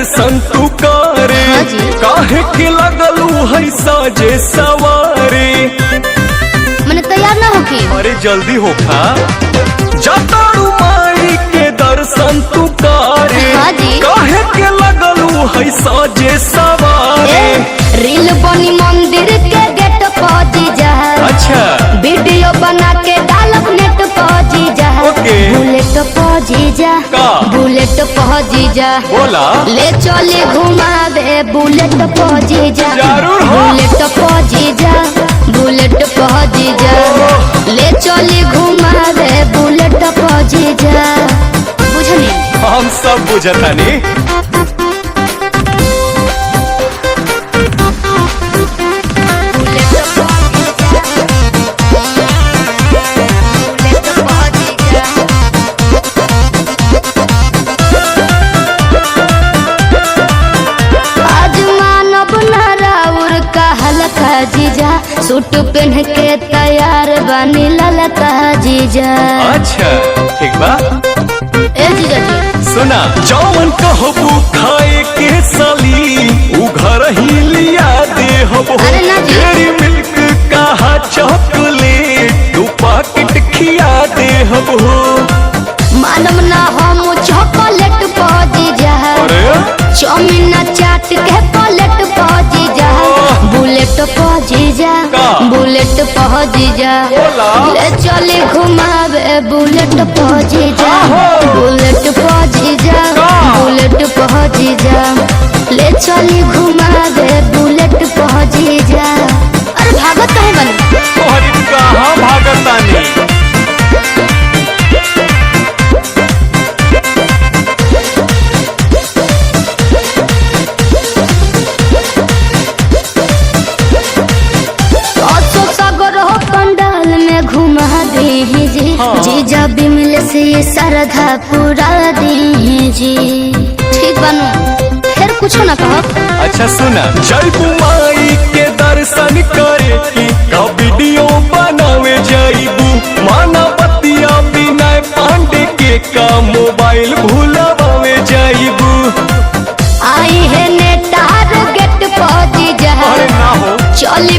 दर्शन तू करे। काहे के लगलू है साजे सवारे। मैंने तैयार ना होके। अरे जल्दी होखा जातारू माई के दर्शन तू करे। काहे के लगलू है साजे सवारे। रील बनी मंदिर के गेट पहुंची जा। अच्छा वीडियो बना के डालब नेट पहुंची जा। बुलेट पहुंची जा। बुलेट पहुंची जा। बोला ले चले घुमावे बुलेट पहुंची जा। बुलेट पहुंची जा। बुलेट पहुंची जा। ले चले घुमावे बुलेट पहुंची जा। बुझनी हम सब बुझतानी। जीजा सूट पहन के तैयार बनी ललता जीजा। अच्छा ठीक बा। ए जीजा जी सुना जौन कहबू खाए के साली उ घर ही लिया दे हबो। अरे ना जी डेयरी मिल्क कहा चॉकलेट दो पैकेट खिया दे हबो। मालूम ना हम चॉकलेट पहुंची जा। चाउमीन चाट के प्लेट पहुंची जा। बुलेट पहुंची जा। बुलेट पहुंची जा। ले चले घुमावे बुलेट पहुंची जा। बुलेट पहुंची जा। बुलेट पहुंची जा। ले चले घुमावे बुलेट पहुंची जा। अरे भागत काहे बनी। तोहरी कहां भागतानी। जीजा बिमल से श्रद्धा पूरा दी जी। ठीक बनू फिर कुछ ना कहो। अच्छा सुना जयबू माई के दर्शन करे की का वीडियो बनावे जाइबू। माना बतिया बिना पांडे के का मोबाइल भूलावे जाइबू। आई है नेटार गेट पहुंची जा। अरे ना हो चली